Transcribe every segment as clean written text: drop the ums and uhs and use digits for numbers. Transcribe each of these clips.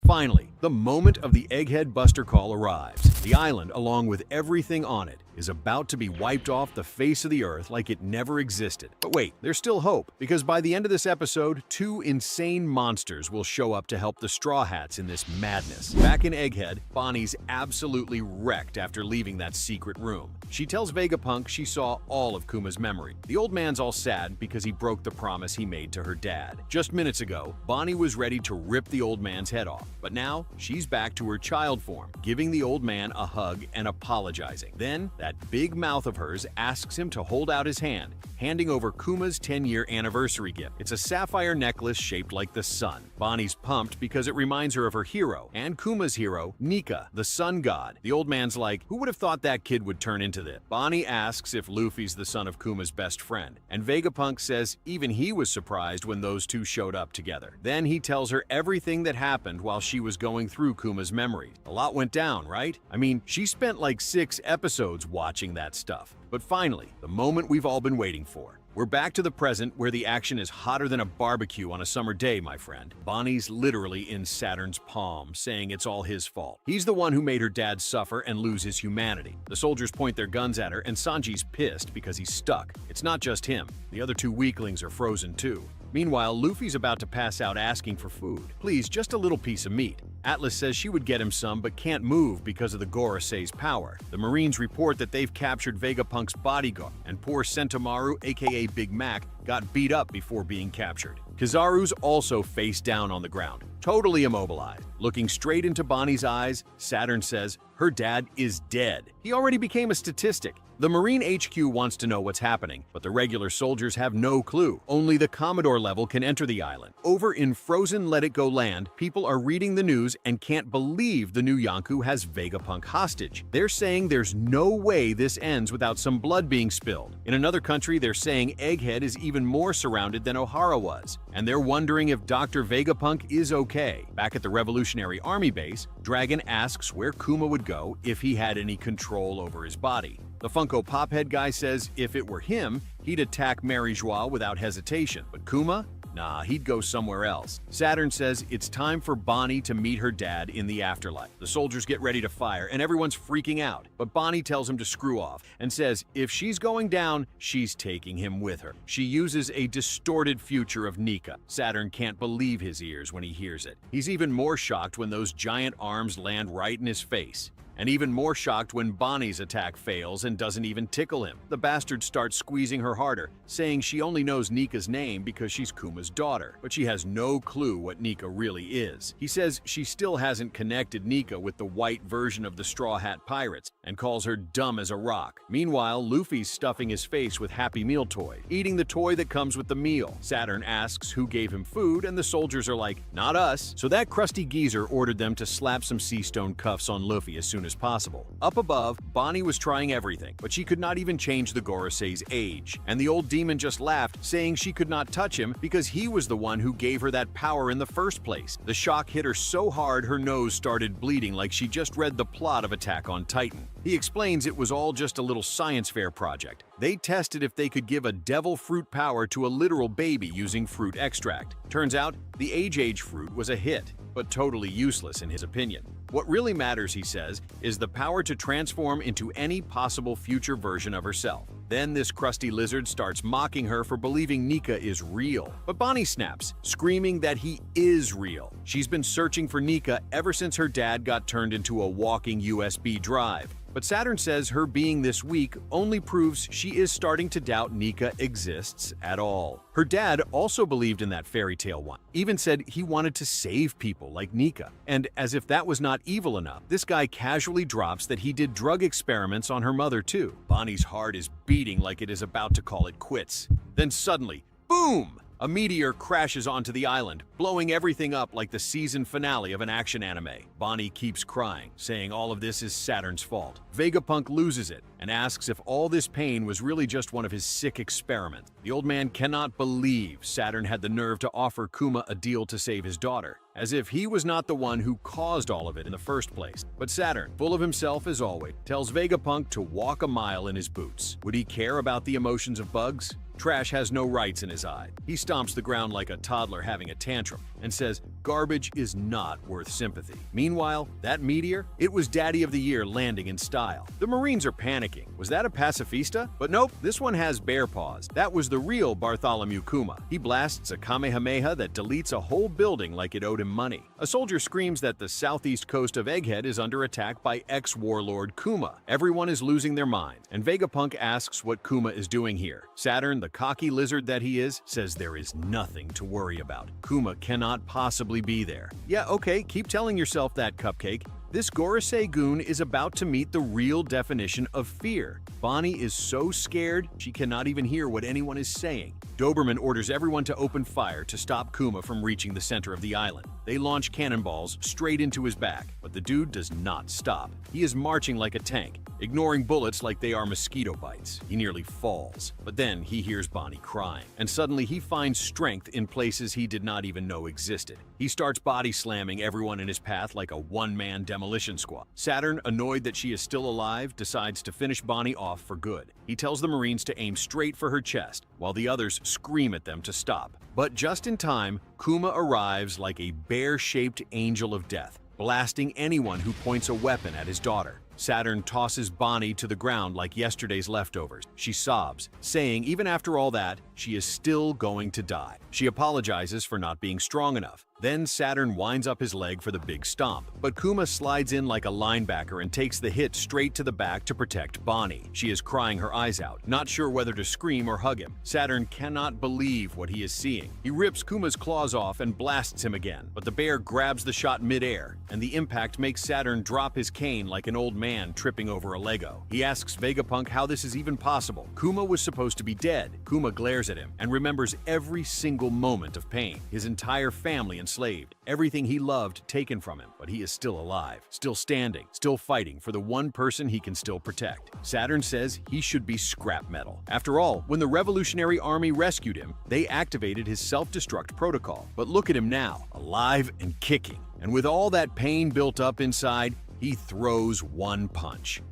Finally, the moment of the Egghead Buster call arrives. The island, along with everything on it, is about to be wiped off the face of the earth like it never existed. But wait, there's still hope, because by the end of this episode, two insane monsters will show up to help the Straw Hats in this madness. Back in Egghead, Bonnie's absolutely wrecked after leaving that secret room. She tells Vegapunk she saw all of Kuma's memory. The old man's all sad because he broke the promise he made to her dad. Just minutes ago, Bonnie was ready to rip the old man's head off, but now she's back to her child form, giving the old man a hug and apologizing. Then, that big mouth of hers asks him to hold out his hand, handing over Kuma's 10-year anniversary gift. It's a sapphire necklace shaped like the sun. Bonnie's pumped because it reminds her of her hero, and Kuma's hero, Nika, the sun god. The old man's like, who would have thought that kid would turn into this? Bonnie asks if Luffy's the son of Kuma's best friend, and Vegapunk says even he was surprised when those two showed up together. Then he tells her everything that happened while she was going through Kuma's memories. A lot went down, right? I mean, she spent like 6 episodes watching that stuff. But finally, the moment we've all been waiting for. We're back to the present where the action is hotter than a barbecue on a summer day, my friend. Bonnie's literally in Saturn's palm, saying it's all his fault. He's the one who made her dad suffer and lose his humanity. The soldiers point their guns at her, and Sanji's pissed because he's stuck. It's not just him. The other 2 weaklings are frozen too. Meanwhile, Luffy's about to pass out asking for food. Please, just a little piece of meat. Atlas says she would get him some but can't move because of the Gorosei's power. The Marines report that they've captured Vegapunk's bodyguard, and poor Sentomaru, aka Big Mac, got beat up before being captured. Kizaru's also face down on the ground, totally immobilized. Looking straight into Bonnie's eyes, Saturn says her dad is dead. He already became a statistic. The Marine HQ wants to know what's happening, but the regular soldiers have no clue. Only the Commodore level can enter the island. Over in frozen Let It Go land, people are reading the news and can't believe the new Yonkou has Vegapunk hostage. They're saying there's no way this ends without some blood being spilled. In another country, they're saying Egghead is even more surrounded than Ohara was, and they're wondering if Dr. Vegapunk is okay. Back at the Revolutionary Army base, Dragon asks where Kuma would go if he had any control over his body. The Funko Pop Head guy says if it were him, he'd attack Mary Joie without hesitation. But Kuma? Nah, he'd go somewhere else. Saturn says it's time for Bonnie to meet her dad in the afterlife. The soldiers get ready to fire, and everyone's freaking out. But Bonnie tells him to screw off and says if she's going down, she's taking him with her. She uses a distorted future of Nika. Saturn can't believe his ears when he hears it. He's even more shocked when those giant arms land right in his face. And even more shocked when Bonnie's attack fails and doesn't even tickle him. The bastard starts squeezing her harder, saying she only knows Nika's name because she's Kuma's daughter, but she has no clue what Nika really is. He says she still hasn't connected Nika with the white version of the Straw Hat Pirates and calls her dumb as a rock. Meanwhile, Luffy's stuffing his face with Happy Meal toy, eating the toy that comes with the meal. Saturn asks who gave him food, and the soldiers are like, not us. So that crusty geezer ordered them to slap some sea stone cuffs on Luffy as soon as possible. Up above, Bonnie was trying everything, but she could not even change the Gorosei's age. And the old demon just laughed, saying she could not touch him because he was the one who gave her that power in the first place. The shock hit her so hard her nose started bleeding like she just read the plot of Attack on Titan. He explains it was all just a little science fair project. They tested if they could give a devil fruit power to a literal baby using fruit extract. Turns out, the age fruit was a hit, but totally useless in his opinion. What really matters, he says, is the power to transform into any possible future version of herself. Then this crusty lizard starts mocking her for believing Nika is real. But Bonnie snaps, screaming that he is real. She's been searching for Nika ever since her dad got turned into a walking USB drive. But Saturn says her being this weak only proves she is starting to doubt Nika exists at all. Her dad also believed in that fairy tale one, even said he wanted to save people like Nika. And as if that was not evil enough, this guy casually drops that he did drug experiments on her mother too. Bonnie's heart is beating like it is about to call it quits. Then suddenly, boom! A meteor crashes onto the island, blowing everything up like the season finale of an action anime. Bonnie keeps crying, saying all of this is Saturn's fault. Vegapunk loses it and asks if all this pain was really just one of his sick experiments. The old man cannot believe Saturn had the nerve to offer Kuma a deal to save his daughter, as if he was not the one who caused all of it in the first place. But Saturn, full of himself as always, tells Vegapunk to walk a mile in his boots. Would he care about the emotions of bugs? Trash has no rights in his eye. He stomps the ground like a toddler having a tantrum and says garbage is not worth sympathy. Meanwhile, that meteor, it was Daddy of the Year landing in style. The Marines are panicking. Was that a pacifista? But nope, this one has bear paws. That was the real Bartholomew Kuma. He blasts a Kamehameha that deletes a whole building like it owed him money. A soldier screams that the southeast coast of Egghead is under attack by ex-warlord Kuma. Everyone is losing their minds, and Vegapunk asks what Kuma is doing here. Saturn, the cocky lizard that he is, says there is nothing to worry about. Kuma cannot possibly be there. Yeah, okay, keep telling yourself that, Cupcake. This Gorosei goon is about to meet the real definition of fear. Bonnie is so scared, she cannot even hear what anyone is saying. Doberman orders everyone to open fire to stop Kuma from reaching the center of the island. They launch cannonballs straight into his back, but the dude does not stop. He is marching like a tank, ignoring bullets like they are mosquito bites. He nearly falls, but then he hears Bonnie crying, and suddenly he finds strength in places he did not even know existed. He starts body slamming everyone in his path like a one-man demolition squad. Saturn, annoyed that she is still alive, decides to finish Bonnie off for good. He tells the Marines to aim straight for her chest, while the others scream at them to stop. But just in time, Kuma arrives like a bear-shaped angel of death, blasting anyone who points a weapon at his daughter. Saturn tosses Bonnie to the ground like yesterday's leftovers. She sobs, saying even after all that, she is still going to die. She apologizes for not being strong enough. Then Saturn winds up his leg for the big stomp, but Kuma slides in like a linebacker and takes the hit straight to the back to protect Bonnie. She is crying her eyes out, not sure whether to scream or hug him. Saturn cannot believe what he is seeing. He rips Kuma's claws off and blasts him again, but the bear grabs the shot mid-air, and the impact makes Saturn drop his cane like an old man tripping over a Lego. He asks Vegapunk how this is even possible. Kuma was supposed to be dead. Kuma glares at him and remembers every single moment of pain. His entire family enslaved, everything he loved taken from him, but he is still alive, still standing, still fighting for the one person he can still protect. Saturn says he should be scrap metal. After all, when the Revolutionary Army rescued him, they activated his self-destruct protocol. But look at him now, alive and kicking. And with all that pain built up inside, he throws one punch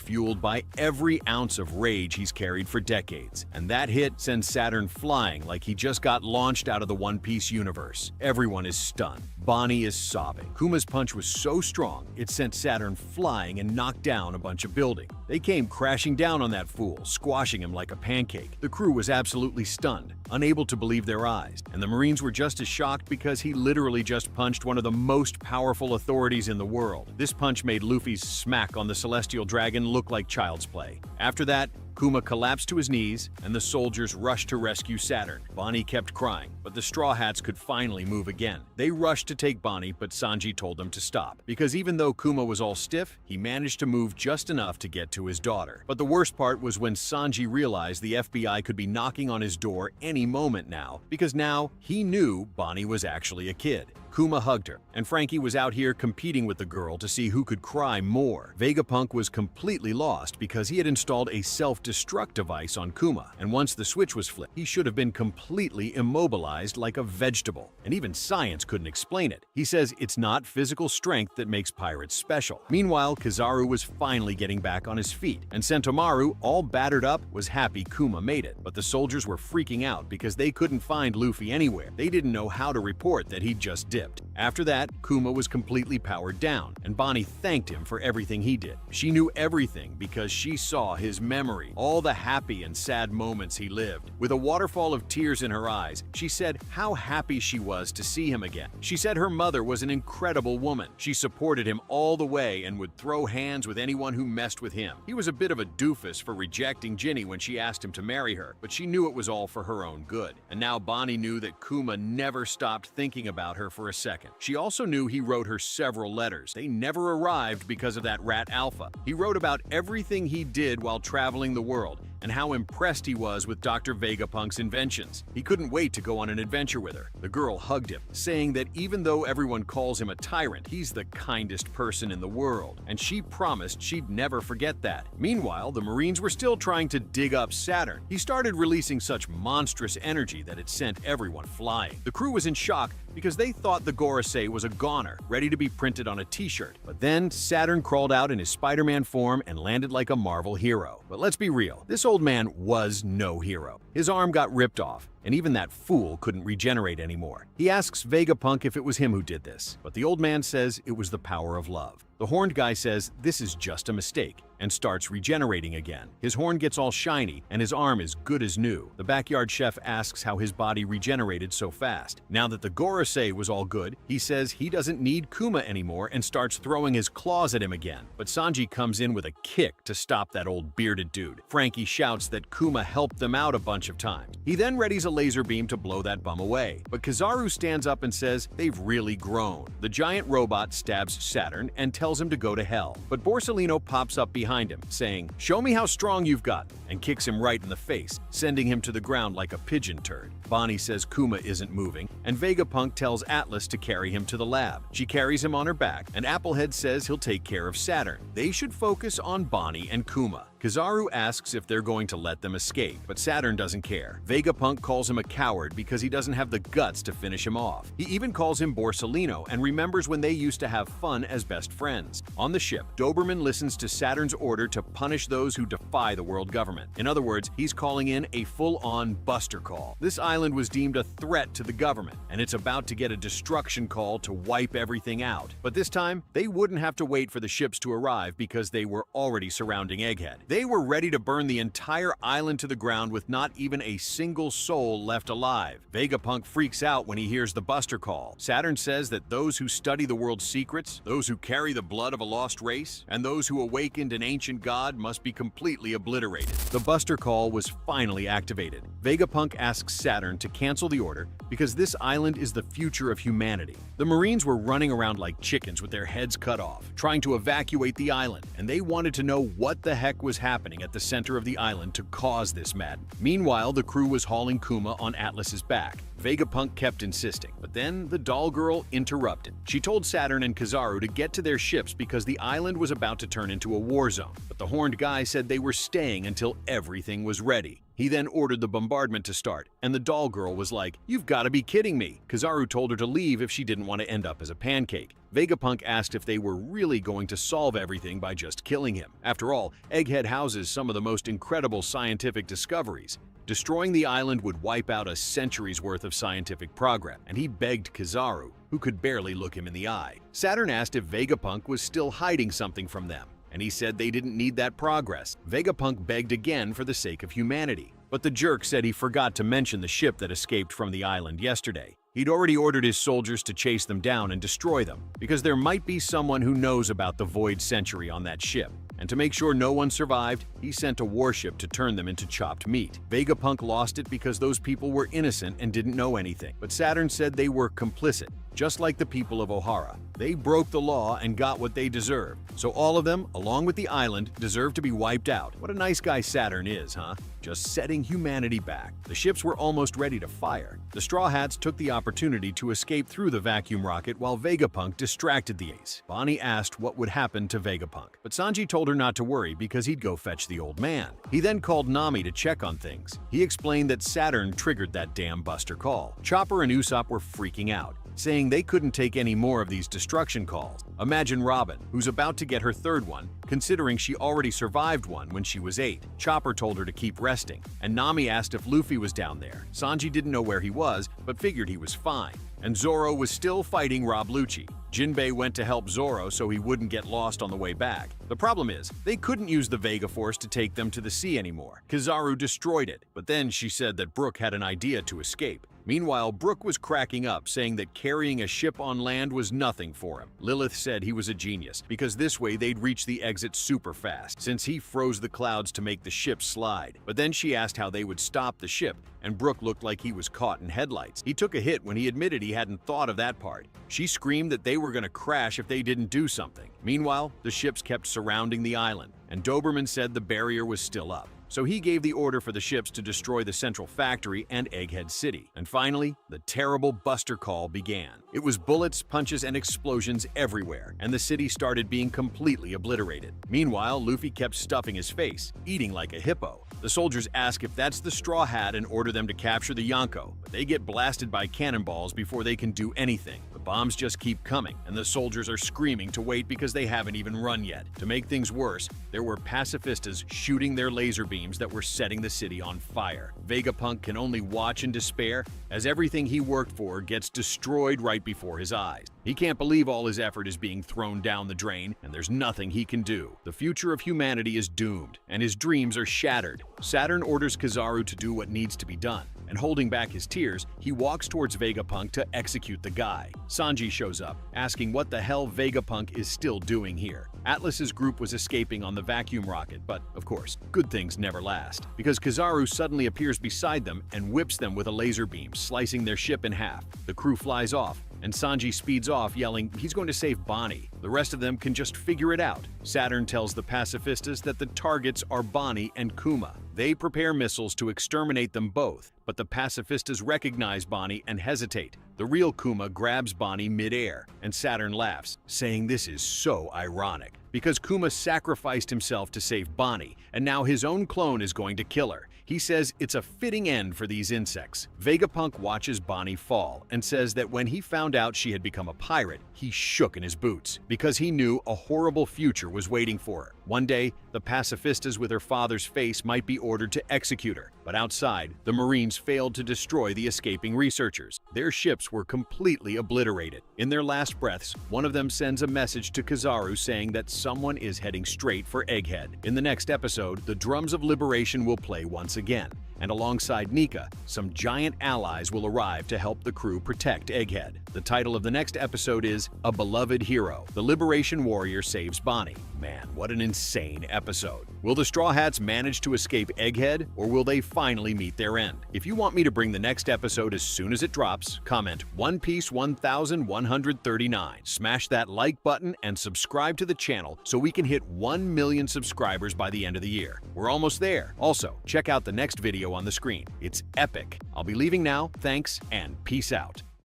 fueled by every ounce of rage he's carried for decades. And that hit sends Saturn flying like he just got launched out of the One Piece universe. Everyone is stunned. Bonnie is sobbing. Kuma's punch was so strong, it sent Saturn flying and knocked down a bunch of buildings. They came crashing down on that fool, squashing him like a pancake. The crew was absolutely stunned, unable to believe their eyes. And the Marines were just as shocked because he literally just punched one of the most powerful authorities in the world. This punch made Luffy's smack on the Celestial Dragon look like child's play. After that, Kuma collapsed to his knees, and the soldiers rushed to rescue Saturn. Bonnie kept crying, but the Straw Hats could finally move again. They rushed to take Bonnie, but Sanji told them to stop, because even though Kuma was all stiff, he managed to move just enough to get to his daughter. But the worst part was when Sanji realized the FBI could be knocking on his door any moment now, because now he knew Bonnie was actually a kid. Kuma hugged her, and Frankie was out here competing with the girl to see who could cry more. Vegapunk was completely lost because he had installed a self-destruct device on Kuma, and once the switch was flipped, he should have been completely immobilized like a vegetable, and even science couldn't explain it. He says it's not physical strength that makes pirates special. Meanwhile, Kizaru was finally getting back on his feet, and Sentomaru, all battered up, was happy Kuma made it. But the soldiers were freaking out because they couldn't find Luffy anywhere. They didn't know how to report that he'd just dipped. After that, Kuma was completely powered down, and Bonnie thanked him for everything he did. She knew everything because she saw his memory, all the happy and sad moments he lived. With a waterfall of tears in her eyes, she said how happy she was to see him again. She said her mother was an incredible woman. She supported him all the way and would throw hands with anyone who messed with him. He was a bit of a doofus for rejecting Ginny when she asked him to marry her, but she knew it was all for her own good. And now Bonnie knew that Kuma never stopped thinking about her for a second. She also knew he wrote her several letters. They never arrived because of that rat Alpha. He wrote about everything he did while traveling the world and how impressed he was with Dr. Vegapunk's inventions. He couldn't wait to go on an adventure with her. The girl hugged him, saying that even though everyone calls him a tyrant, he's the kindest person in the world, and she promised she'd never forget that. Meanwhile, the Marines were still trying to dig up Saturn. He started releasing such monstrous energy that it sent everyone flying. The crew was in shock because they thought the Gorosei was a goner, ready to be printed on a t-shirt. But then Saturn crawled out in his Spider-Man form and landed like a Marvel hero. But let's be real, this old old man was no hero. His arm got ripped off, and even that fool couldn't regenerate anymore. He asks Vegapunk if it was him who did this, but the old man says it was the power of love. The horned guy says this is just a mistake and starts regenerating again. His horn gets all shiny and his arm is good as new. The backyard chef asks how his body regenerated so fast. Now that the Gorosei was all good, he says he doesn't need Kuma anymore and starts throwing his claws at him again. But Sanji comes in with a kick to stop that old bearded dude. Frankie shouts that Kuma helped them out a bunch of times. He then readies a laser beam to blow that bum away. But Kizaru stands up and says they've really grown. The giant robot stabs Saturn and tells him to go to hell. But Borsalino pops up behind him, saying, "Show me how strong you've got," and kicks him right in the face, sending him to the ground like a pigeon turd. Bonnie says Kuma isn't moving, and Vegapunk tells Atlas to carry him to the lab. She carries him on her back, and Applehead says he'll take care of Saturn. They should focus on Bonnie and Kuma. Kizaru asks if they're going to let them escape, but Saturn doesn't care. Vegapunk calls him a coward because he doesn't have the guts to finish him off. He even calls him Borsalino and remembers when they used to have fun as best friends. On the ship, Doberman listens to Saturn's order to punish those who defy the world government. In other words, he's calling in a full-on buster call. This island was deemed a threat to the government, and it's about to get a destruction call to wipe everything out. But this time, they wouldn't have to wait for the ships to arrive because they were already surrounding Egghead. They were ready to burn the entire island to the ground with not even a single soul left alive. Vegapunk freaks out when he hears the buster call. Saturn says that those who study the world's secrets, those who carry the blood of a lost race, and those who awakened an ancient god must be completely obliterated. The buster call was finally activated. Vegapunk asks Saturn to cancel the order because this island is the future of humanity. The Marines were running around like chickens with their heads cut off, trying to evacuate the island, and they wanted to know what the heck was happening at the center of the island to cause this madness. Meanwhile, the crew was hauling Kuma on Atlas's back. Vegapunk kept insisting, but then the doll girl interrupted. She told Saturn and Kizaru to get to their ships because the island was about to turn into a war zone, but the horned guy said they were staying until everything was ready. He then ordered the bombardment to start, and the doll girl was like, "You've got to be kidding me." Kizaru told her to leave if she didn't want to end up as a pancake. Vegapunk asked if they were really going to solve everything by just killing him. After all, Egghead houses some of the most incredible scientific discoveries. Destroying the island would wipe out a century's worth of scientific progress, and he begged Kizaru, who could barely look him in the eye. Saturn asked if Vegapunk was still hiding something from them, and he said they didn't need that progress. Vegapunk begged again for the sake of humanity, but the jerk said he forgot to mention the ship that escaped from the island yesterday. He'd already ordered his soldiers to chase them down and destroy them, because there might be someone who knows about the Void Century on that ship. And to make sure no one survived, he sent a warship to turn them into chopped meat. Vegapunk lost it because those people were innocent and didn't know anything. But Saturn said they were complicit, just like the people of Ohara. They broke the law and got what they deserved. So all of them, along with the island, deserve to be wiped out. What a nice guy Saturn is, huh? Just setting humanity back. The ships were almost ready to fire. The Straw Hats took the opportunity to escape through the vacuum rocket while Vegapunk distracted the ace. Bonnie asked what would happen to Vegapunk, but Sanji told her not to worry because he'd go fetch the old man. He then called Nami to check on things. He explained that Saturn triggered that damn buster call. Chopper and Usopp were freaking out, saying they couldn't take any more of these destruction calls. Imagine Robin, who's about to get her third one, considering she already survived one when she was 8. Chopper told her to keep resting, and Nami asked if Luffy was down there. Sanji didn't know where he was, but figured he was fine. And Zoro was still fighting Rob Lucci. Jinbei went to help Zoro so he wouldn't get lost on the way back. The problem is, they couldn't use the Vega Force to take them to the sea anymore. Kizaru destroyed it, but then she said that Brook had an idea to escape. Meanwhile, Brook was cracking up, saying that carrying a ship on land was nothing for him. Lilith said he was a genius, because this way they'd reach the exit super fast, since he froze the clouds to make the ship slide. But then she asked how they would stop the ship, and Brook looked like he was caught in headlights. He took a hit when he admitted he hadn't thought of that part. She screamed that they were going to crash if they didn't do something. Meanwhile, the ships kept surrounding the island, and Doberman said the barrier was still up. So he gave the order for the ships to destroy the central factory and Egghead City. And finally, the terrible buster call began. It was bullets, punches, and explosions everywhere, and the city started being completely obliterated. Meanwhile, Luffy kept stuffing his face, eating like a hippo. The soldiers ask if that's the Straw Hat and order them to capture the Yonko, but they get blasted by cannonballs before they can do anything. The bombs just keep coming, and the soldiers are screaming to wait because they haven't even run yet. To make things worse, there were pacifistas shooting their laser beams beams that were setting the city on fire. Vegapunk can only watch in despair as everything he worked for gets destroyed right before his eyes. He can't believe all his effort is being thrown down the drain, and there's nothing he can do. The future of humanity is doomed, and his dreams are shattered. Saturn orders Kizaru to do what needs to be done, and holding back his tears, he walks towards Vegapunk to execute the guy. Sanji shows up, asking what the hell Vegapunk is still doing here. Atlas's group was escaping on the vacuum rocket, but of course, good things never last, because Kizaru suddenly appears beside them and whips them with a laser beam, slicing their ship in half. The crew flies off, and Sanji speeds off, yelling he's going to save Bonnie. The rest of them can just figure it out. Saturn tells the pacifistas that the targets are Bonnie and Kuma. They prepare missiles to exterminate them both, but the pacifistas recognize Bonnie and hesitate. The real Kuma grabs Bonnie mid-air, and Saturn laughs, saying this is so ironic, because Kuma sacrificed himself to save Bonnie, and now his own clone is going to kill her. He says it's a fitting end for these insects. Vegapunk watches Bonnie fall and says that when he found out she had become a pirate, he shook in his boots because he knew a horrible future was waiting for her. One day, the pacifistas with her father's face might be ordered to execute her, but outside, the Marines failed to destroy the escaping researchers. Their ships were completely obliterated. In their last breaths, one of them sends a message to Kizaru saying that someone is heading straight for Egghead. In the next episode, the drums of liberation will play once again, and alongside Nika, some giant allies will arrive to help the crew protect Egghead. The title of the next episode is A Beloved Hero. The Liberation Warrior saves Bonnie. Man, what an insane episode. Will the Straw Hats manage to escape Egghead, or will they finally meet their end? If you want me to bring the next episode as soon as it drops, comment One Piece 1139. Smash that like button and subscribe to the channel so we can hit 1 million subscribers by the end of the year. We're almost there. Also, check out the next video on the screen. It's epic. I'll be leaving now. Thanks, and peace out.